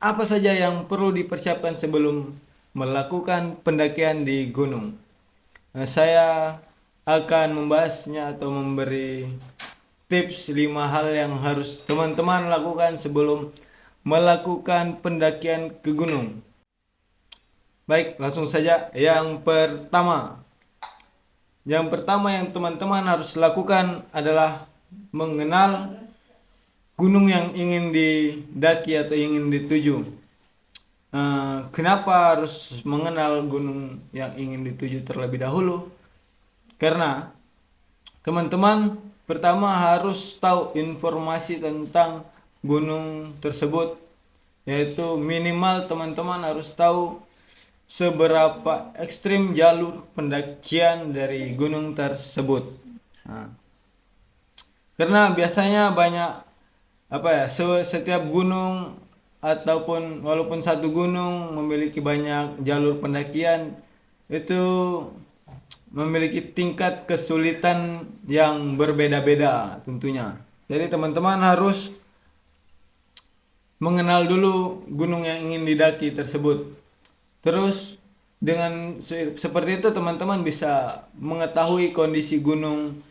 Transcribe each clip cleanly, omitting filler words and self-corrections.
apa saja yang perlu dipersiapkan sebelum melakukan pendakian di gunung? Saya akan membahasnya atau memberi tips 5 hal yang harus teman-teman lakukan sebelum melakukan pendakian ke gunung. Baik, langsung saja. Yang pertama yang teman-teman harus lakukan adalah mengenal gunung yang ingin didaki atau ingin dituju. Kenapa harus mengenal gunung yang ingin dituju terlebih dahulu? Karena teman-teman pertama harus tahu informasi tentang gunung tersebut, yaitu minimal teman-teman harus tahu seberapa ekstrim jalur pendakian dari gunung tersebut. Nah, karena biasanya banyak setiap gunung ataupun walaupun satu gunung memiliki banyak jalur pendakian, itu memiliki tingkat kesulitan yang berbeda-beda tentunya. Jadi teman-teman harus mengenal dulu gunung yang ingin didaki tersebut. Terus dengan seperti itu teman-teman bisa mengetahui kondisi gunung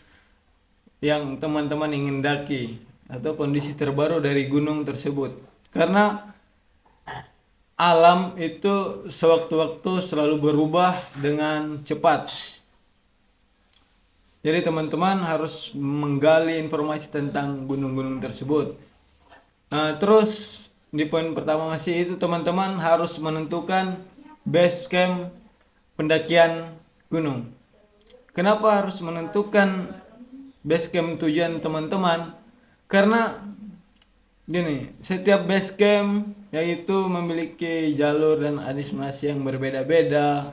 yang teman-teman ingin daki atau kondisi terbaru dari gunung tersebut. Karena alam itu sewaktu-waktu selalu berubah dengan cepat. Jadi teman-teman harus menggali informasi tentang gunung-gunung tersebut. Terus di poin pertama masih itu teman-teman harus menentukan base camp pendakian gunung. Kenapa harus menentukan base camp tujuan teman-teman? Karena gini, setiap base camp yaitu memiliki jalur dan administrasi yang berbeda-beda,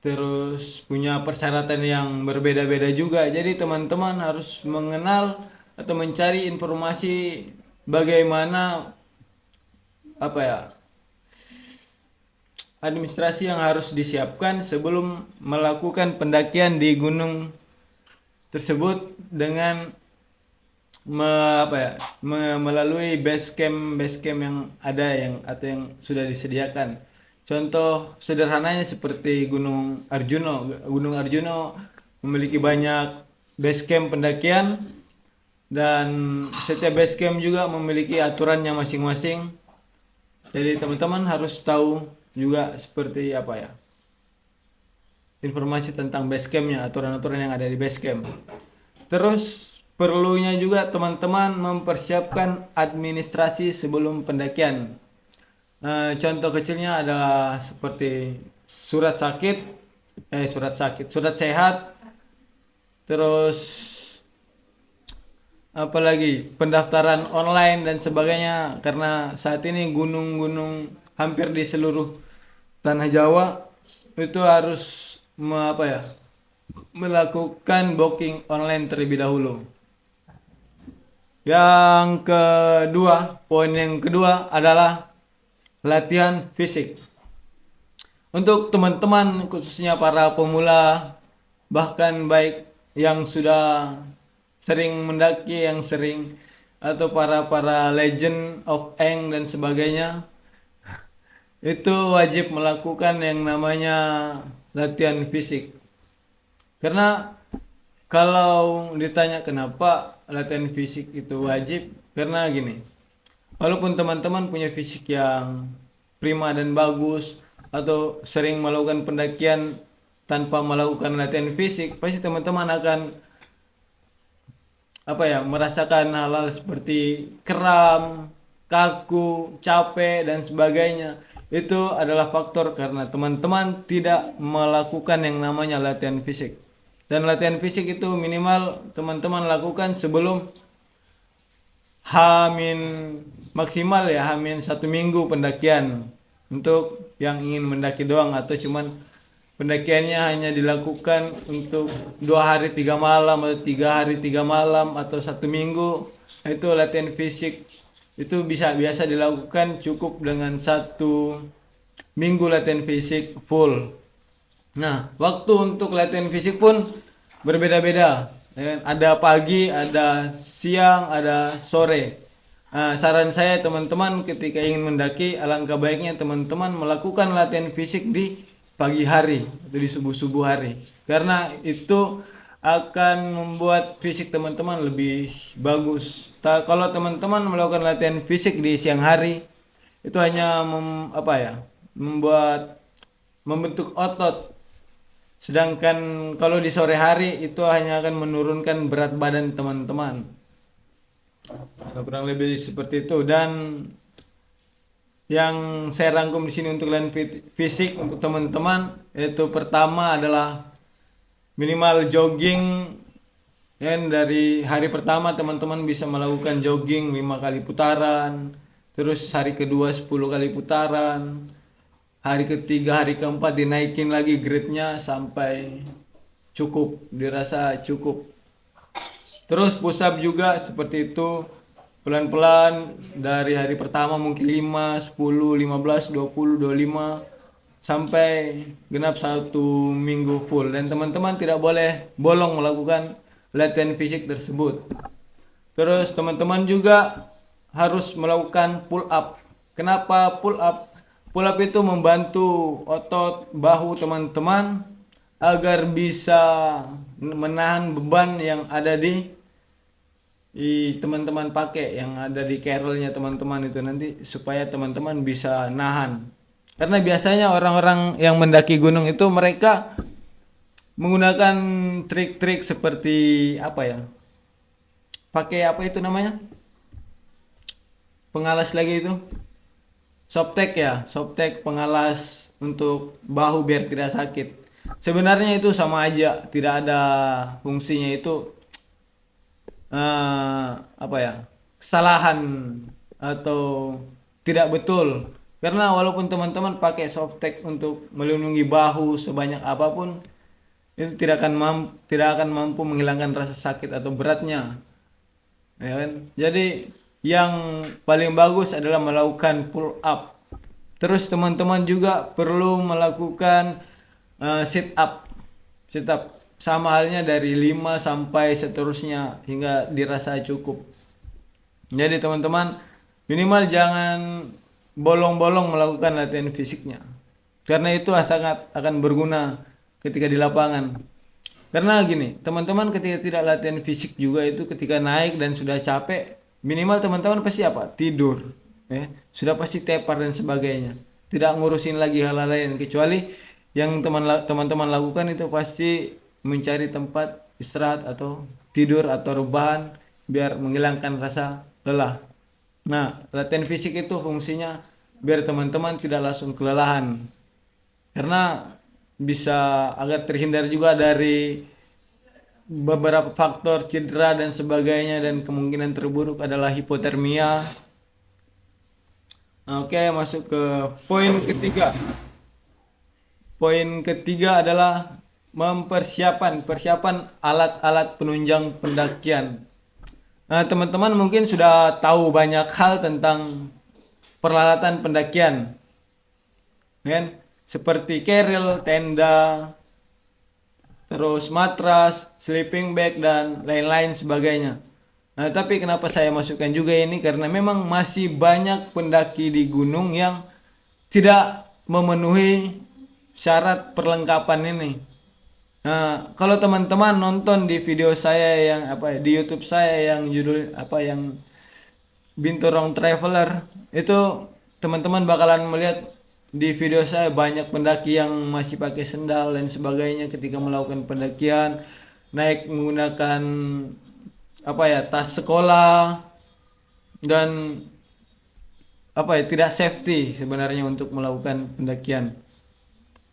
terus punya persyaratan yang berbeda-beda juga. Jadi teman-teman harus mengenal atau mencari informasi bagaimana administrasi yang harus disiapkan sebelum melakukan pendakian di gunung tersebut dengan melalui base camp yang ada atau yang sudah disediakan. Contoh sederhananya seperti Gunung Arjuno. Gunung Arjuno memiliki banyak base camp pendakian dan setiap base camp juga memiliki aturannya masing-masing. Jadi teman-teman harus tahu juga seperti informasi tentang base campnya, aturan-aturan yang ada di base camp. Terus perlunya juga teman-teman mempersiapkan administrasi sebelum pendakian. Contoh kecilnya adalah seperti surat sehat, terus apalagi pendaftaran online dan sebagainya. Karena saat ini gunung-gunung hampir di seluruh tanah Jawa itu harus melakukan booking online terlebih dahulu. Poin yang kedua adalah latihan fisik. Untuk teman-teman khususnya para pemula, bahkan baik yang sudah sering mendaki, atau para legend of Eng dan sebagainya, itu wajib melakukan yang namanya latihan fisik. Karena kalau ditanya kenapa latihan fisik itu wajib, karena gini, walaupun teman-teman punya fisik yang prima dan bagus atau sering melakukan pendakian tanpa melakukan latihan fisik, pasti teman-teman akan merasakan hal-hal seperti kram, kaku, capek dan sebagainya. Itu adalah faktor karena teman-teman tidak melakukan yang namanya latihan fisik. Dan latihan fisik itu minimal teman-teman lakukan sebelum maksimal Hamin 1 minggu pendakian. Untuk yang ingin mendaki doang atau cuman pendakiannya hanya dilakukan untuk 2 hari 3 malam atau 3 hari 3 malam atau 1 minggu, itu latihan fisik itu biasa dilakukan cukup dengan 1 minggu latihan fisik full. Nah, waktu untuk latihan fisik pun berbeda-beda. Ada pagi, ada siang, ada sore. Saran saya teman-teman ketika ingin mendaki, alangkah baiknya teman-teman melakukan latihan fisik di pagi hari atau di subuh-subuh hari, karena itu akan membuat fisik teman-teman lebih bagus. Kalau teman-teman melakukan latihan fisik di siang hari, itu hanya membentuk otot. Sedangkan kalau di sore hari itu hanya akan menurunkan berat badan teman-teman. Kurang lebih seperti itu. Dan yang saya rangkum di sini untuk latihan fisik untuk teman-teman, yaitu pertama adalah minimal jogging. Dari hari pertama teman-teman bisa melakukan jogging 5 kali putaran, terus hari kedua 10 kali putaran, hari ketiga, hari keempat dinaikin lagi grade-nya sampai cukup, dirasa cukup. Terus push up juga seperti itu, pelan-pelan dari hari pertama mungkin 5, 10, 15, 20, 25 sampai genap 1 minggu full. Dan teman-teman tidak boleh bolong melakukan latihan fisik tersebut. Terus teman-teman juga harus melakukan pull up. Kenapa pull up? Pull up itu membantu otot bahu teman-teman agar bisa menahan beban yang ada di teman-teman pakai, yang ada di carrelnya teman-teman itu nanti, supaya teman-teman bisa nahan. Karena biasanya orang-orang yang mendaki gunung itu mereka menggunakan trik-trik seperti pakai itu namanya, pengalas lagi itu, softtek pengalas untuk bahu biar tidak sakit. Sebenarnya itu sama aja, tidak ada fungsinya. Itu kesalahan atau tidak betul. Karena walaupun teman-teman pakai softtek untuk melindungi bahu sebanyak apapun, itu tidak akan mampu menghilangkan rasa sakit atau beratnya, ya kan? Jadi yang paling bagus adalah melakukan pull up. Terus teman-teman juga perlu melakukan sit up sama halnya dari 5 sampai seterusnya hingga dirasa cukup. Jadi teman-teman minimal jangan bolong-bolong melakukan latihan fisiknya, karena itu sangat akan berguna ketika di lapangan. Karena gini teman-teman, ketika tidak latihan fisik juga itu, ketika naik dan sudah capek, minimal teman-teman pasti tidur, sudah pasti tepar dan sebagainya, tidak ngurusin lagi hal-hal lain, kecuali yang teman-teman lakukan itu pasti mencari tempat istirahat atau tidur atau rebahan biar menghilangkan rasa lelah. Nah, latihan fisik itu fungsinya biar teman-teman tidak langsung kelelahan, karena bisa agar terhindar juga dari beberapa faktor cedera dan sebagainya, dan kemungkinan terburuk adalah hipotermia. Oke, masuk ke poin ketiga. Poin ketiga adalah persiapan alat-alat penunjang pendakian. Nah, teman-teman mungkin sudah tahu banyak hal tentang peralatan pendakian, kan? Seperti keril, tenda, terus matras, sleeping bag, dan lain-lain sebagainya. Nah, tapi kenapa saya masukkan juga ini? Karena memang masih banyak pendaki di gunung yang tidak memenuhi syarat perlengkapan ini. Nah, kalau teman-teman nonton di video saya yang di YouTube saya yang judul yang Binturong Traveler, itu teman-teman bakalan melihat di video saya banyak pendaki yang masih pakai sendal dan sebagainya ketika melakukan pendakian, naik menggunakan tas sekolah, dan tidak safety sebenarnya untuk melakukan pendakian.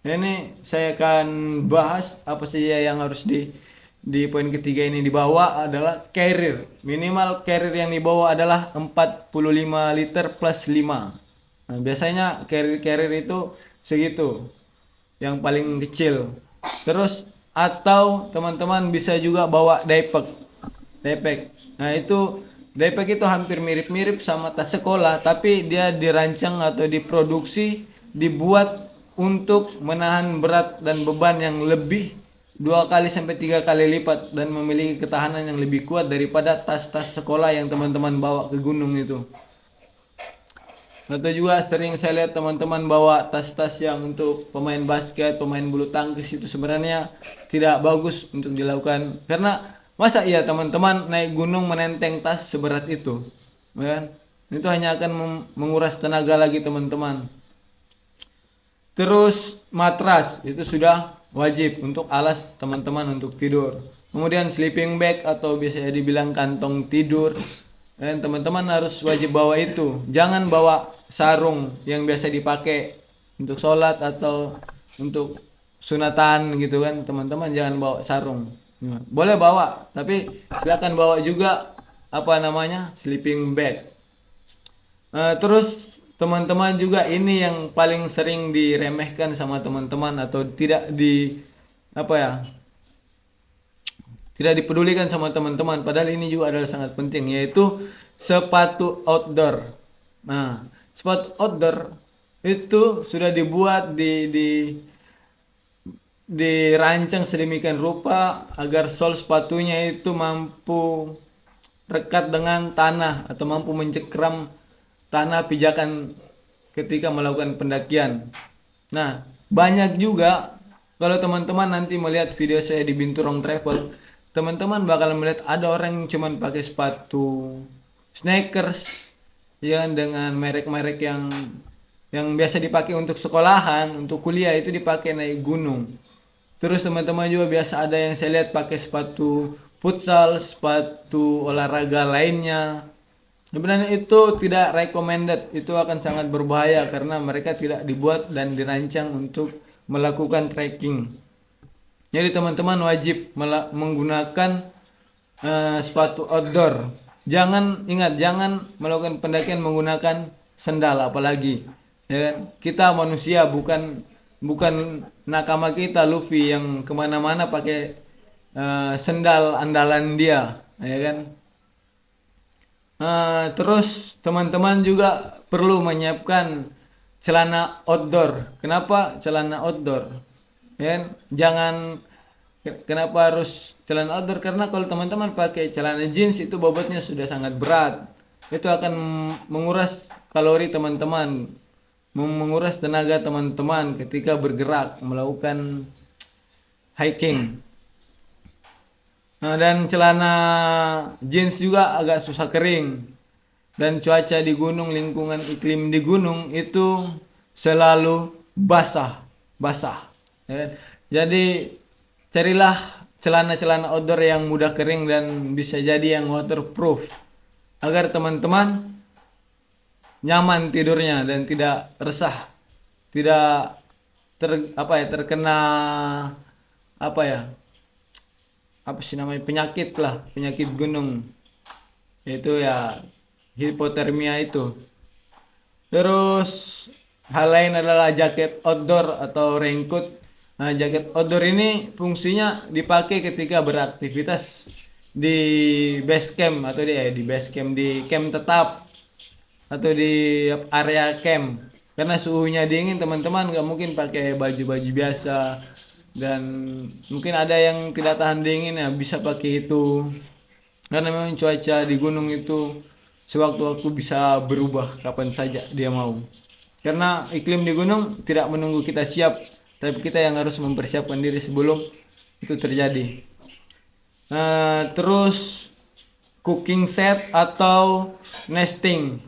Ini saya akan bahas apa saja yang harus di poin ketiga ini dibawa adalah carrier. Minimal carrier yang dibawa adalah 45 liter plus 5. Nah, biasanya carrier itu segitu, yang paling kecil. Terus atau teman-teman bisa juga bawa daypack. Nah, itu daypack itu hampir mirip-mirip sama tas sekolah, tapi dia dirancang atau dibuat untuk menahan berat dan beban yang lebih 2 kali sampai 3 kali lipat dan memiliki ketahanan yang lebih kuat daripada tas-tas sekolah yang teman-teman bawa ke gunung itu. Atau juga sering saya lihat teman-teman bawa tas-tas yang untuk pemain basket, pemain bulu tangkis, itu sebenarnya tidak bagus untuk dilakukan. Karena masa iya teman-teman naik gunung menenteng tas seberat itu, ya kan? Itu hanya akan menguras tenaga lagi teman-teman. Terus matras itu sudah wajib untuk alas teman-teman untuk tidur. Kemudian sleeping bag atau biasanya dibilang kantong tidur. Dan teman-teman harus wajib bawa itu. Jangan bawa sarung yang biasa dipakai untuk sholat atau untuk sunatan gitu kan. Teman-teman jangan bawa sarung. Boleh bawa, tapi silakan bawa juga sleeping bag. Terus teman-teman juga ini yang paling sering diremehkan sama teman-teman atau tidak tidak dipedulikan sama teman-teman, padahal ini juga adalah sangat penting, yaitu sepatu outdoor. Nah, sepatu outdoor itu sudah dibuat dirancang sedemikian rupa agar sol sepatunya itu mampu rekat dengan tanah atau mampu mencekram tanah pijakan ketika melakukan pendakian. Nah, banyak juga kalau teman-teman nanti melihat video saya di Binturong Travel, teman-teman bakal melihat ada orang yang cuma pakai sepatu sneakers ya dengan merek-merek yang biasa dipakai untuk sekolahan, untuk kuliah itu dipakai naik gunung. Terus teman-teman juga biasa ada yang saya lihat pakai sepatu futsal, sepatu olahraga lainnya. Sebenarnya itu tidak recommended, itu akan sangat berbahaya karena mereka tidak dibuat dan dirancang untuk melakukan trekking. Jadi teman-teman wajib menggunakan sepatu outdoor. Jangan melakukan pendakian menggunakan sendal apalagi. Ya, kita manusia bukan nakama kita Luffy yang kemana-mana pakai sendal andalan dia, ya kan? Terus teman-teman juga perlu menyiapkan celana outdoor. Kenapa celana outdoor? Ya, kenapa harus celana outdoor? Karena kalau teman-teman pakai celana jeans itu bobotnya sudah sangat berat. Itu akan menguras kalori teman-teman, menguras tenaga teman-teman ketika bergerak melakukan hiking. Dan celana jeans juga agak susah kering. Dan cuaca di gunung, lingkungan iklim di gunung itu selalu basah. Ya. Jadi carilah celana-celana outdoor yang mudah kering dan bisa jadi yang waterproof agar teman-teman nyaman tidurnya dan tidak resah, tidak terkena penyakit gunung, yaitu ya hipotermia itu. Terus hal lain adalah jaket outdoor atau raincoat. Nah, jaket outdoor ini fungsinya dipakai ketika beraktivitas di base camp atau di camp tetap atau di area camp. Karena suhunya dingin, teman-teman nggak mungkin pakai baju-baju biasa. Dan mungkin ada yang tidak tahan dingin ya bisa pakai itu. Karena memang cuaca di gunung itu sewaktu-waktu bisa berubah kapan saja dia mau. Karena iklim di gunung tidak menunggu kita siap, tapi kita yang harus mempersiapkan diri sebelum itu terjadi. Terus cooking set atau nesting.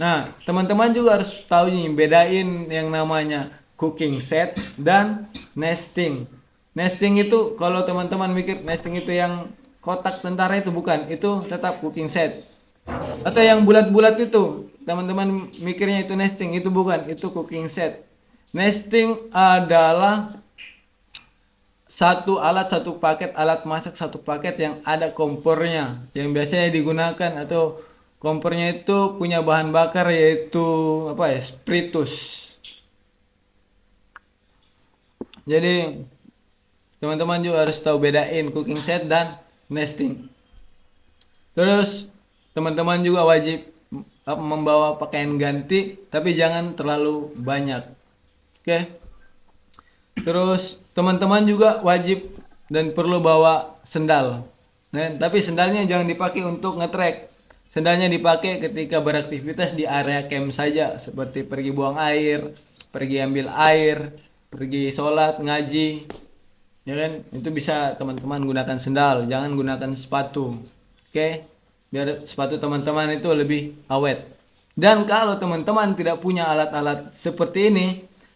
Nah, teman-teman juga harus tahu nih bedain yang namanya cooking set dan nesting. Nesting itu kalau teman-teman mikir nesting itu yang kotak tentara itu bukan, itu tetap cooking set. Atau yang bulat-bulat itu, teman-teman mikirnya itu nesting, itu bukan, itu cooking set. Nesting adalah satu paket alat masak satu paket yang ada kompornya, yang biasanya digunakan atau kompornya itu punya bahan bakar yaitu spiritus. Jadi teman-teman juga harus tahu bedain cooking set dan nesting. Terus teman-teman juga wajib membawa pakaian ganti, tapi jangan terlalu banyak. Oke. Terus teman-teman juga wajib dan perlu bawa sendal. Nah, tapi sendalnya jangan dipakai untuk nge-trek. Sendalnya dipakai ketika beraktivitas di area camp saja, seperti pergi buang air, pergi ambil air, pergi sholat, ngaji. Ya kan? Itu bisa teman-teman gunakan sendal, jangan gunakan sepatu. Oke? Biar sepatu teman-teman itu lebih awet. Dan kalau teman-teman tidak punya alat-alat seperti ini,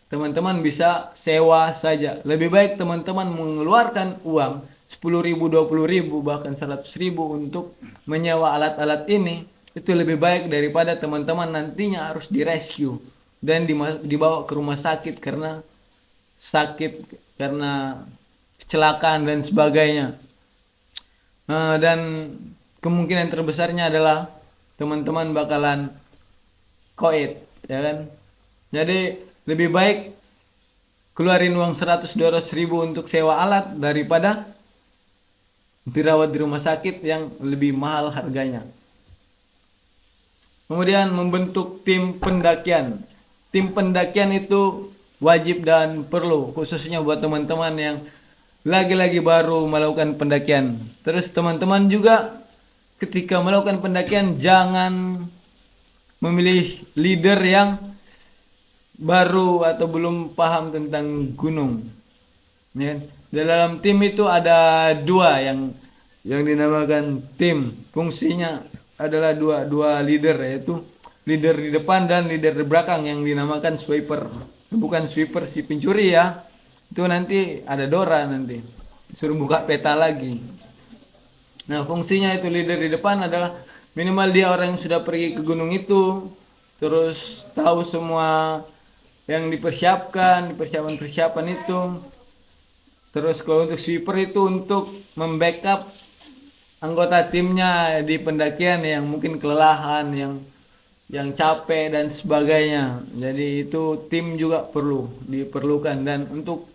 teman-teman bisa sewa saja. Lebih baik teman-teman mengeluarkan uang 10.000, 20.000, bahkan 100.000 untuk menyewa alat-alat ini. Itu lebih baik daripada teman-teman nantinya harus direscue dan dibawa ke rumah sakit karena sakit, karena kecelakaan dan sebagainya. Dan kemungkinan terbesarnya adalah teman-teman bakalan koit, ya kan? Jadi lebih baik keluarin uang 100-200 ribu untuk sewa alat daripada dirawat di rumah sakit yang lebih mahal harganya. Kemudian membentuk tim pendakian. Tim pendakian itu wajib dan perlu, khususnya buat teman-teman yang lagi-lagi baru melakukan pendakian. Terus teman-teman juga ketika melakukan pendakian jangan memilih leader yang baru atau belum paham tentang gunung. Ya. Dalam tim itu ada dua yang dinamakan tim. Fungsinya adalah dua leader, yaitu leader di depan dan leader di belakang yang dinamakan sweeper. Bukan sweeper si pencuri ya. Itu nanti ada Dora nanti. Suruh buka peta lagi. Nah, fungsinya itu leader di depan adalah minimal dia orang yang sudah pergi ke gunung itu, terus tahu semua yang dipersiapkan itu. Terus kalau untuk sweeper itu untuk membackup anggota timnya di pendakian yang mungkin kelelahan, yang capek dan sebagainya. Jadi itu tim juga diperlukan. Dan untuk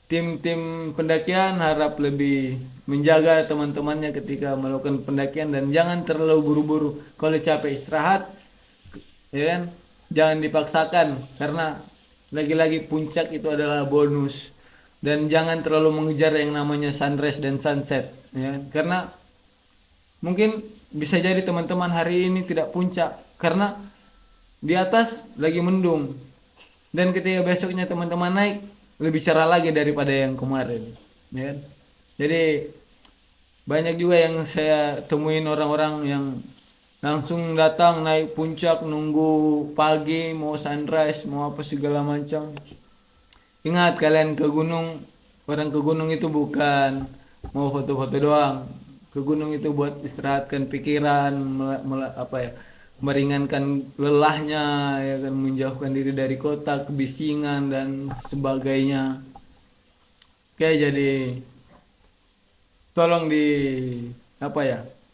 tim-tim pendakian harap lebih menjaga teman-temannya ketika melakukan pendakian dan jangan terlalu buru-buru. Kalau capek istirahat, ya kan? Jangan dipaksakan karena lagi-lagi puncak itu adalah bonus. Dan jangan terlalu mengejar yang namanya sunrise dan sunset, ya kan? Karena mungkin bisa jadi teman-teman hari ini tidak puncak karena di atas lagi mendung. Dan ketika besoknya teman-teman naik lebih cerah lagi daripada yang kemarin, ya kan? Jadi banyak juga yang saya temuin orang-orang yang langsung datang naik puncak nunggu pagi mau sunrise mau apa segala macam. Ingat kalian ke gunung, orang ke gunung itu bukan mau foto-foto doang. Ke gunung itu buat istirahatkan pikiran, meringankan lelahnya, ya kan, menjauhkan diri dari kota, kebisingan dan sebagainya. Oke, jadi tolong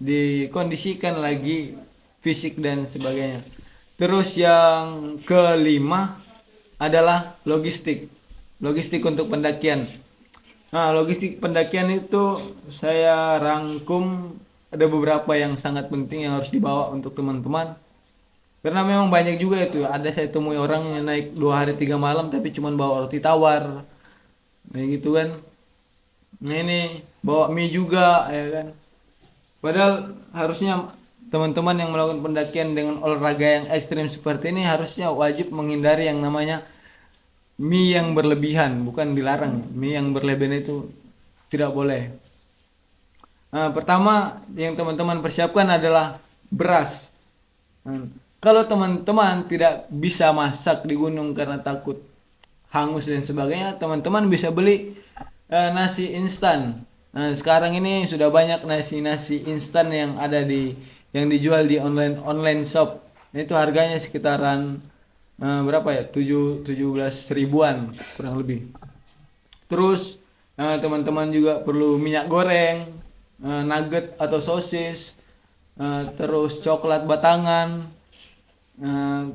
dikondisikan lagi fisik dan sebagainya. Terus yang kelima adalah logistik untuk pendakian. Nah, logistik pendakian itu saya rangkum ada beberapa yang sangat penting yang harus dibawa untuk teman-teman. Karena memang banyak juga itu. Ada saya temui orang yang naik 2 hari 3 malam tapi cuma bawa roti tawar. Nah gitu kan. Nah ini bawa mie juga, ya kan. Padahal harusnya teman-teman yang melakukan pendakian dengan olahraga yang ekstrim seperti ini harusnya wajib menghindari yang namanya mie yang berlebihan, bukan dilarang. Mie yang berlebihan itu tidak boleh. Nah, pertama yang teman-teman persiapkan adalah beras. Kalau teman-teman tidak bisa masak di gunung karena takut hangus dan sebagainya, teman-teman bisa beli nasi instan. Nah, sekarang ini sudah banyak nasi instan yang dijual di online shop. Itu harganya sekitaran berapa ya? 17 ribuan kurang lebih. Terus teman-teman juga perlu minyak goreng, nugget atau sosis, terus coklat batangan,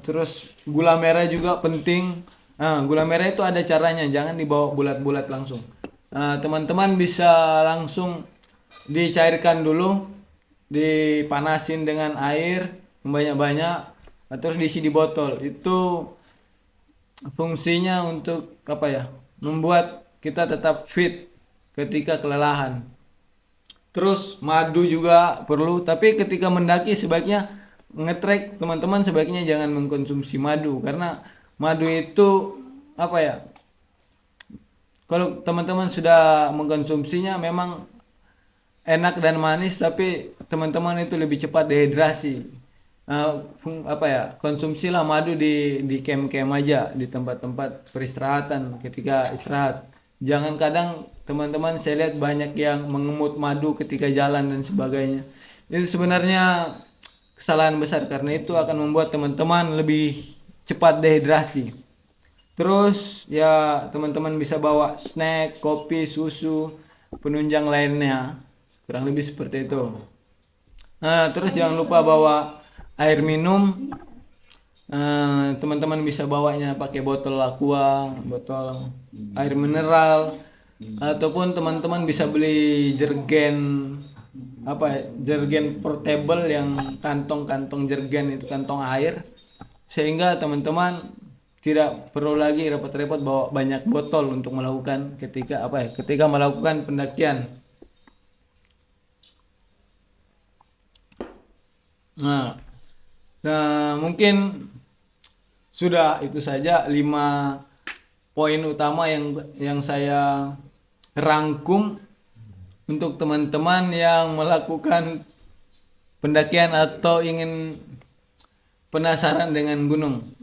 terus gula merah juga penting. Gula merah itu ada caranya, jangan dibawa bulat-bulat langsung. Teman-teman bisa langsung dicairkan dulu, dipanasin dengan air banyak-banyak, terus diisi di botol. Itu fungsinya untuk membuat kita tetap fit ketika kelelahan. Terus madu juga perlu, tapi ketika mendaki sebaiknya ngetrek, teman-teman sebaiknya jangan mengkonsumsi madu karena madu itu apa ya? Kalau teman-teman sudah mengkonsumsinya memang enak dan manis, tapi teman-teman itu lebih cepat dehidrasi. Apa ya, konsumsilah madu di camp-camp aja, di tempat-tempat peristirahatan ketika istirahat. Jangan, kadang teman-teman saya lihat banyak yang mengemut madu ketika jalan dan sebagainya. Itu sebenarnya kesalahan besar karena itu akan membuat teman-teman lebih cepat dehidrasi. Terus ya teman-teman bisa bawa snack, kopi, susu, penunjang lainnya. Kurang lebih seperti itu. Nah, terus jangan lupa bawa air minum. Teman-teman bisa bawanya pakai botol aqua, botol air mineral, ataupun teman-teman bisa beli jergen, apa ya, jergen portable yang kantong-kantong jergen itu, kantong air, sehingga teman-teman tidak perlu lagi repot-repot bawa banyak botol untuk melakukan ketika melakukan pendakian. Nah, mungkin sudah itu saja 5 poin utama yang saya rangkum untuk teman-teman yang melakukan pendakian atau ingin penasaran dengan gunung.